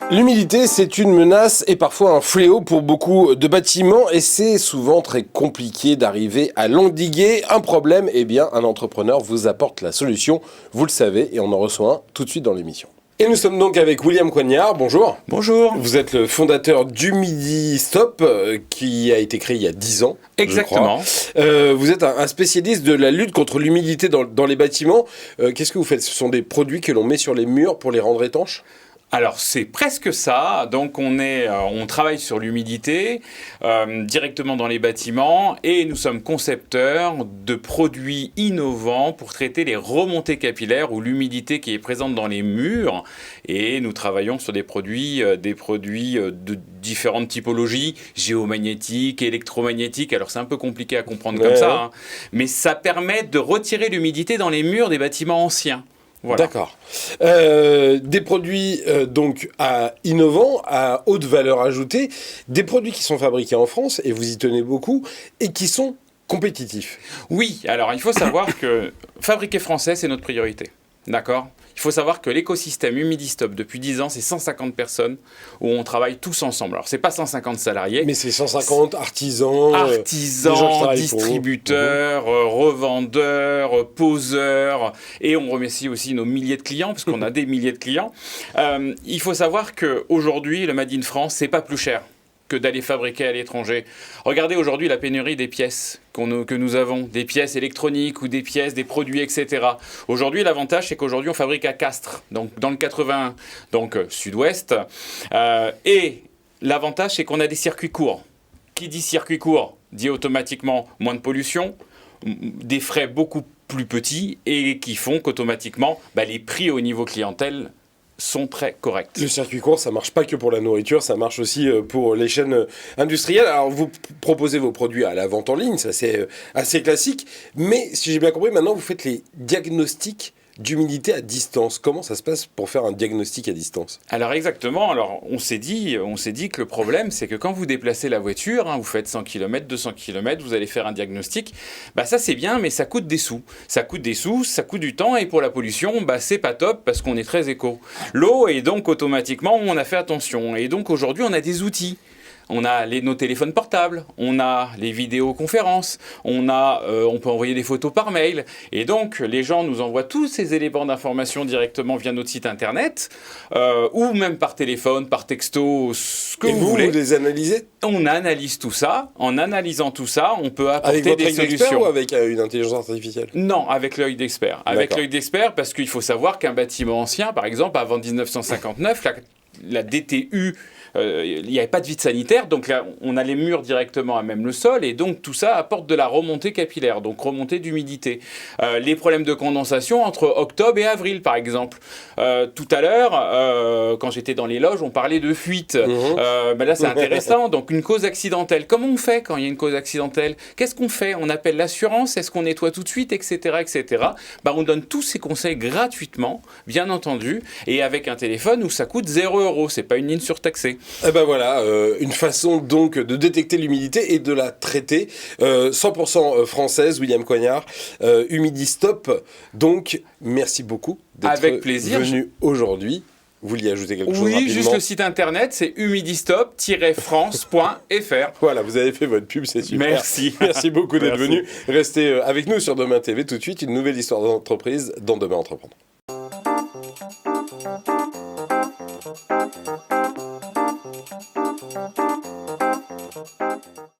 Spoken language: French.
L'humidité, c'est une menace et parfois un fléau pour beaucoup de bâtiments et c'est souvent très compliqué d'arriver à l'endiguer. Un problème, eh bien, un entrepreneur vous apporte la solution, vous le savez, et on en reçoit un tout de suite dans l'émission. Et nous sommes donc avec William Coignard, bonjour. Bonjour. Vous êtes le fondateur d'Humidistop, qui a été créé il y a 10 ans. Exactement. Vous êtes un spécialiste de la lutte contre l'humidité dans les bâtiments. Qu'est-ce que vous faites? Ce sont des produits que l'on met sur les murs pour les rendre étanches? Alors c'est presque ça, donc on travaille sur l'humidité directement dans les bâtiments et nous sommes concepteurs de produits innovants pour traiter les remontées capillaires ou l'humidité qui est présente dans les murs, et nous travaillons sur des produits de différentes typologies, géomagnétiques, électromagnétiques. Alors c'est un peu compliqué à comprendre comme ça, hein, mais ça permet de retirer l'humidité dans les murs des bâtiments anciens. Voilà. D'accord. Des produits donc innovants, à haute valeur ajoutée, des produits qui sont fabriqués en France, et vous y tenez beaucoup, et qui sont compétitifs. Oui, alors il faut savoir que fabriquer français, c'est notre priorité. D'accord ? Il faut savoir que l'écosystème Humidistop, depuis 10 ans, c'est 150 personnes où on travaille tous ensemble. Alors, c'est pas 150 salariés. Mais c'est 150 artisans, distributeurs, revendeurs, poseurs. Et on remercie aussi nos milliers de clients, parce qu'on a des milliers de clients. Il faut savoir qu'aujourd'hui, le Made in France, c'est pas plus cher que d'aller fabriquer à l'étranger. Regardez aujourd'hui la pénurie des pièces que nous avons, des pièces électroniques ou des pièces, des produits, etc. Aujourd'hui, l'avantage, c'est qu'aujourd'hui, on fabrique à Castres, donc dans le 81, donc sud-ouest. Et l'avantage, c'est qu'on a des circuits courts. Qui dit circuit court dit automatiquement moins de pollution, des frais beaucoup plus petits et qui font qu'automatiquement, les prix au niveau clientèle sont très corrects. Le circuit court, ça marche pas que pour la nourriture, ça marche aussi pour les chaînes industrielles. Alors, vous proposez vos produits à la vente en ligne, ça c'est assez classique. Mais, si j'ai bien compris, maintenant, vous faites les diagnostics d'humidité à distance. Comment ça se passe pour faire un diagnostic à distance? Alors exactement, alors on s'est dit que le problème, c'est que quand vous déplacez la voiture, vous faites 100 km, 200 km, vous allez faire un diagnostic, ça c'est bien, mais ça coûte des sous. Ça coûte des sous, ça coûte du temps, et pour la pollution, c'est pas top parce qu'on est très éco. L'eau, et donc automatiquement, on a fait attention. Et donc aujourd'hui, on a des outils. On a nos téléphones portables, on a les vidéoconférences, on peut envoyer des photos par mail. Et donc, les gens nous envoient tous ces éléments d'information directement via notre site internet, ou même par téléphone, par texto, ce que vous voulez. Et vous les analysez? On analyse tout ça. En analysant tout ça, on peut apporter des solutions. Avec votre œil d'expert ou avec une intelligence artificielle? Non, avec l'œil d'expert. Avec l'œil d'expert, parce qu'il faut savoir qu'un bâtiment ancien, par exemple, avant 1959, la DTU, il n'y avait pas de vide sanitaire, donc là, on a les murs directement à même le sol, et donc tout ça apporte de la remontée capillaire, donc remontée d'humidité. Les problèmes de condensation entre octobre et avril, par exemple. Tout à l'heure, quand j'étais dans les loges, on parlait de fuite. Là, c'est intéressant. Donc, une cause accidentelle. Comment on fait quand il y a une cause accidentelle? Qu'est-ce qu'on fait? On appelle l'assurance? Est-ce qu'on nettoie tout de suite, etc., etc. On donne tous ces conseils gratuitement, bien entendu, et avec un téléphone où ça coûte 0 €. C'est pas une ligne surtaxée. Eh ben voilà, une façon donc de détecter l'humidité et de la traiter. 100% française, William Coignard, Humidistop. Donc, merci beaucoup d'être venu aujourd'hui. Vous vouliez ajouter quelque chose rapidement? Oui, juste le site internet, c'est humidistop-france.fr. Voilà, vous avez fait votre pub, c'est super. Merci. Merci beaucoup d'être venu. Restez avec nous sur Demain TV. Tout de suite, une nouvelle histoire d'entreprise dans Demain Entreprendre.